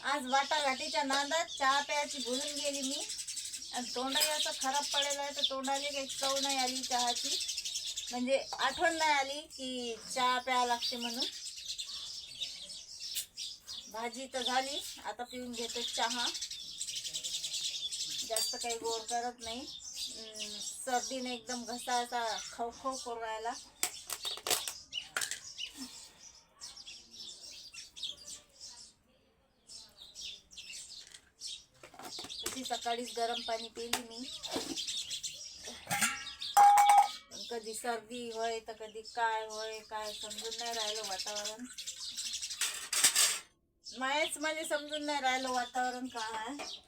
आज वाटाघाटीच्या नादात चहा प्यायची भुलून गेली मी आणि तोंडही असं खराब पडेल आहे तर तोंडाला काही चव नाही आली चहाची, म्हणजे आठवण नाही आली की चहा प्यायला लागते म्हणून. भाजी तर झाली, आता पिऊन घेतो चहा. जास्त काही गोड करत नाही. सर्दीने एकदम घसा असा खवखव करून राहिला. तशी सकाळीच गरम पाणी पिली मी. कधी सर्दी होय तर कधी काय होय काय समजून नाही राहिलं वातावरण. मायच मला समजून नाही राहिलं वातावरण काय आहे.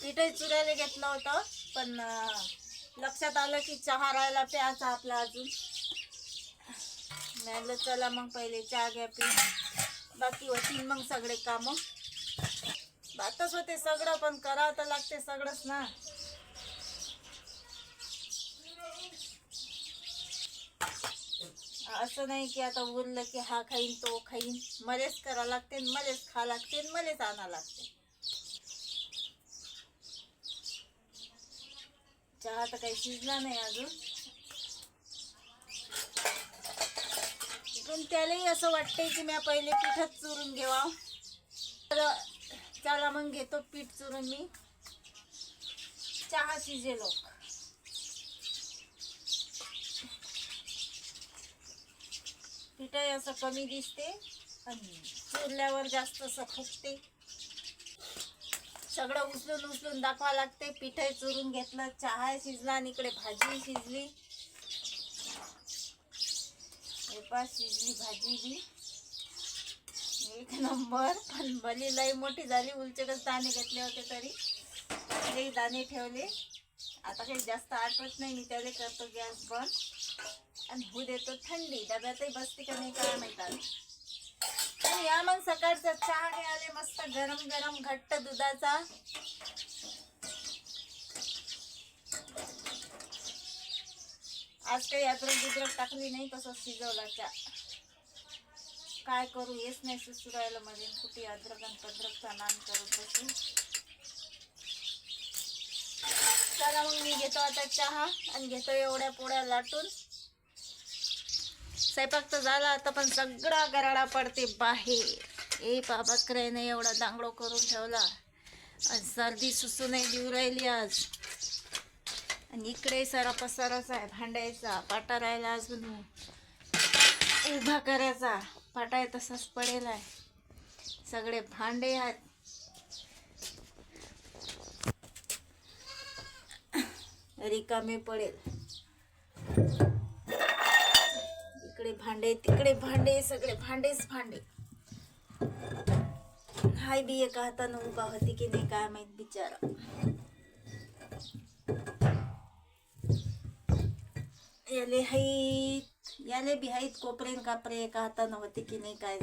पिठही चुरायला घेतलं होतं पण लक्षात आलं की चहा राहायला प्यायचा आपला अजून. म्हणलं चला मग पहिले चहा घ्या पी, बाकी होतील मग सगळे कामं. बातच होते सगळं पण करावं तर लागते सगळंच ना. असं नाही की आता बोललं की हा खाईन तो खाईन, मलेच करा लागते, मलेच खा लागते, मलेच आणा लागते. चहा तर काही शिजला नाही अजून. पण त्यालाही असं वाटतंय की मी पहिले पीठच चुरून घेवा. तर चला मग घेतो पीठ चुरून मी. चहा शिजेलो. पीठही असं कमी दिसते आणि चुरल्यावर जास्त असं फुगते. सगळं उचलून उचलून दाखवा लागते. पीठही चुरून घेतलं, चहा शिजला आणि इकडे भाजी शिजली. शिजली भाजी बी एक नंबर. पण भली लई मोठी झाली. उलचेकच दाणे घेतले होते तरी काही दाणे ठेवले. आता काही जास्त आठवत नाही. मी त्याला करतो गॅस बंद आणि होऊ देतो थंडी. डब्यातही बसते का नाही काय माहिती. या मग सकाळचा चहा घ्यायला मस्त गरम गरम घट्ट दुधाचा. आज काही अद्रक टाकली नाही, तसं शिजवला चहा. काय करू हेच नाही सुसुरायला मध्ये. कुठे अद्रक आणि पद्रकचा नाम करत बसू. चला मग मी घेतो आता चहा आणि घेतो एवढ्या पोळ्या लाटून. स्वयंपाक तर झाला आता पण सगळा गराडा पडते बाहेर. ए बाबाकराने एवढा दांगडो करून ठेवला आणि सर्दी सुसू नाही देऊ राहिली आज. आणि इकडे सारा पसाराच आहे भांड्याचा. पाटा राहिला अजून उभा करायचा. पाटा आहे तसाच पडेल आहे. सगळे भांडे आहेत. रिकामे पडेल. इकडे भांडे तिकडे भांडे, सगळे भांडेच भांडे. हाय बी एका हातानं उभा होती की नाही काय माहित बिचारा. याले बी हाईत कोपरेन कापरे. एका हातानं होते की नाही काय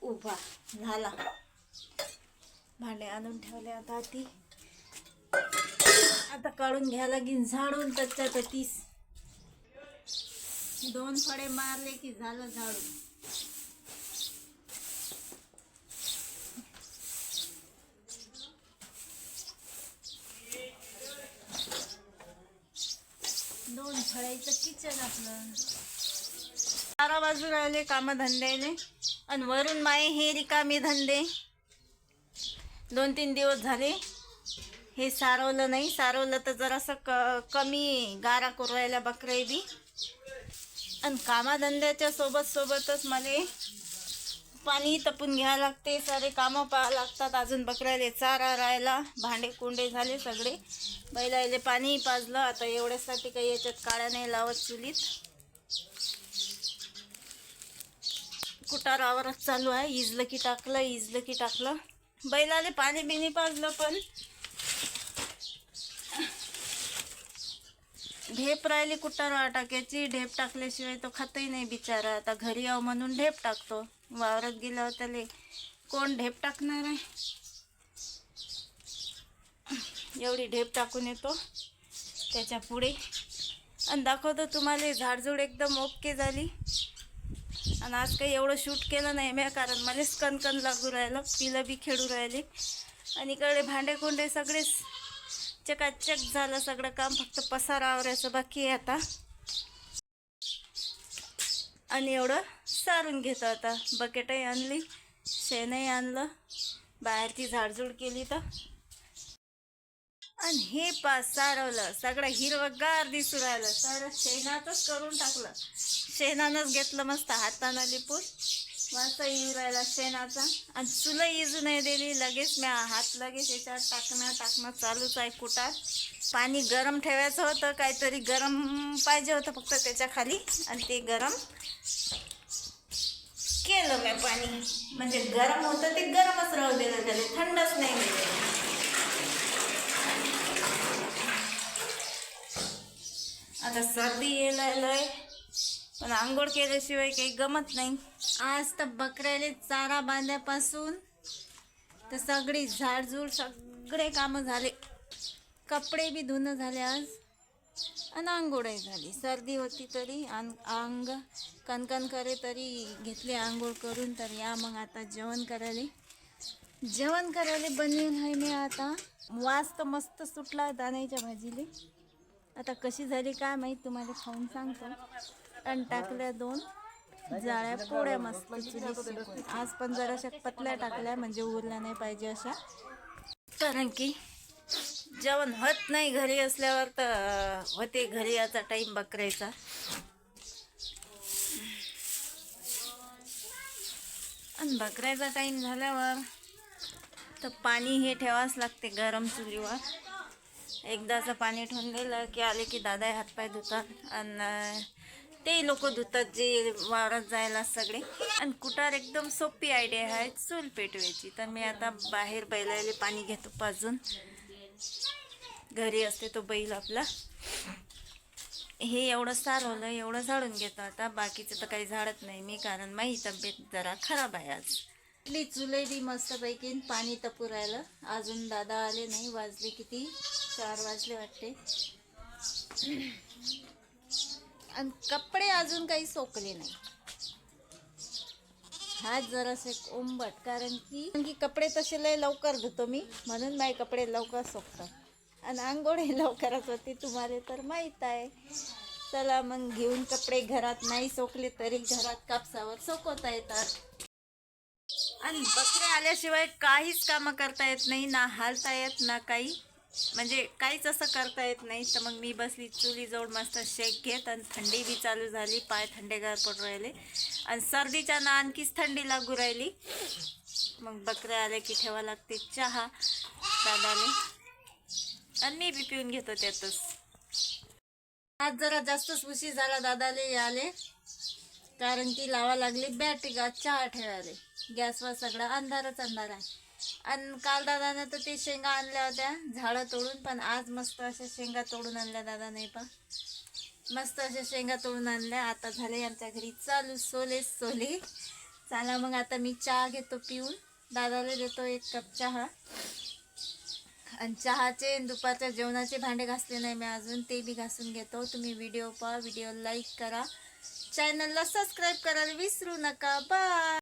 उभा झाला. भांडे आणून ठेवले आता हाती. आता काढून घ्यायला लागेल झाडून. त्याच्यात 2 फळे मारले की झालं झाडून. दोन फळायचं किचन आपलं. 12 बाजू राहिले कामधंद्याने आणि वरून माये हे रिकामे धंदे. 2-3 दिवस झाले हे सारवलं नाही. सारवलं तर जरासं कमी गारा करू राहिल्या बकऱ्या बी. आणि कामाधंद्याच्या सोबतच मला पाणी तपून घ्यावं लागते. सारे कामं पाहावं लागतात. अजून बकऱ्याले चारा राहिला. भांडे कुंडे झाले सगळे. बैलाले पाणी पाजलं. आता एवढ्यासाठी काही याच्यात काळ्या नाही लावत चुलीत. कुटारावरच चालू आहे. इजलं की टाकलं. बैलाले पाणी बिनी पाजलं पण ढेप राहिली कुटारा टाकायची. ढेप टाकल्याशिवाय तो खातही नाही बिचारा. आता घरी यावं म्हणून ढेप टाकतो. वावरात गेल्यावर त्याला कोण ढेप टाकणार आहे. एवढी ढेप टाकून येतो. त्याच्या पुढे. आणि दाखवतो तुम्हाला झाडझूड एकदम ओके झाली. आणि आज काही एवढं शूट केलं नाही मी, कारण मलाच कणकण लागू राहिलं, पिलं बी खेळू राहिले. आणि इकडे भांडे कोंडे सगळेच चकाचक झालं सगळं काम, फक्त पसारा आवरायचं बाकी आहे आता. आणि एवढं सारून घेतो आता. बकेटही आणली, शेणही आणलं, बाहेरची झाडझूड केली तर. आणि हे पास सारवलं सगळं हिरवगार दिसू राहिलं, तर शेणातच करून टाकलं. शेणानंच घेतलं मस्त हातानं लिपून, मस्त येऊ राहिला शेणाचा. आणि चुलं इजू नाही दिली, लगेच मी हात लगेच याच्यावर टाकणं चालूच आहे. कुटात पाणी गरम ठेवायचं होतं, काहीतरी गरम पाहिजे होतं फक्त त्याच्या खाली. आणि ते गरम केलं मी पाणी, म्हणजे गरम होतं ते गरमच राहू दिलं, त्याला थंडच नाही दिलं. आता सर्दी यायला पण आंघोळ केल्याशिवाय काही गमत नाही. आज तर बकऱ्याले चारा बांध्यापासून तर सगळी झाडझूड सगळे कामं झाले. कपडे बी धुणं झाले आज, आणि आंघोळही झाली. सर्दी होती तरी अंग कणकण करे तरी घेतले आंघोळ करून. तर या मग आता जेवण करायला बनवून आहे मी आता. वास तर मस्त सुटला दाण्याच्या भाजीले. आता कशी झाली काय माहीत, तुम्हाला खाऊन सांगतो. आणि टाकल्या 2 जाळ्या पोळ्या मस्त चुली शेकून. आज पण जराशा पतल्या टाकल्या, म्हणजे उरल्या नाही पाहिजे अशा, कारण की जेवण होत नाही घरी असल्यावर. तर होते घरी याचा टाईम बकरायचा. आणि बकरायचा टाईम झाल्यावर तर पाणी हे ठेवावंच लागते गरम चुलीवर. एकदाचं पाणी ठेवून दिलं की आले की दादा हातपाय धुतात, आणि ते लोक धुतात जे वावरात जायला सगळे. आणि कुटार एकदम सोपी आयडिया आहे चूल पेटवायची. तर मी आता बाहेर बैलाले पाणी घेतो पाजून, घरी असते तो बैल आपला. हे एवढं सारवलं, एवढं झाडून घेतो आता. बाकीचं तर काही झाडत नाही मी, कारण माझी तब्येत जरा खराब आहे आज. इथली चुलही बी मस्तपैकी पाणी तपू राहिलं. अजून दादा आले नाही, वाजले किती 4 वाजले वाटते. आणि कपडे अजून काही सोकले नाही. हा जरासे ओंबट, कारण की कपडे तसे लय लवकर धुतो मी, म्हणून माझे कपडे लवकर सोकतात. आणि आंघोळही लवकरच होती, तुम्हाला तर माहीत आहे. चला मग घेऊन कपडे. घरात नाही सोकले तरी घरात कापसावर सोकवता येतात. आणि बकरे आल्याशिवाय काहीच कामं करता येत नाही, ना हालता येत ना काही, म्हणजे काहीच असं करता येत नाही. तर मग मी बसली चुलीजवळ मस्त शेक घेत. आणि थंडी बी चालू झाली, पाय थंडेगार पडू राहिले. आणि सर्दीच्या ना आणखीच थंडी लागू राहिली. मग बकरे आले की ठेवा लागते चहा दादाने, आणि मी बी पिऊन घेतो त्यातच. आज जरा जास्तच उशीर झाला दादाले आले, कारण की लावा लागली बॅटरी चहा ठेवायला. गॅसवर सगळा अंधारच अंधार आहे. आणि काल दादाने तर ते शेंगा आणल्या होत्या झाडं तोडून, पण आज मस्त अशा शेंगा तोडून आणल्या दादाने. पण मस्त अशा शेंगा तोडून आणल्या. आता झाले आमच्या घरी चालू सोले. चला मग आता मी चहा घेतो पिऊन, दादाला देतो 1 कप चहा. आणि चहाचे दुपारच्या जेवणाचे भांडे घासले नाही मी अजून, ते बी घासून घेतो. तुम्ही व्हिडिओ पहा, व्हिडिओ लाईक करा, चॅनलला सबस्क्राईब करायला विसरू नका. बाय.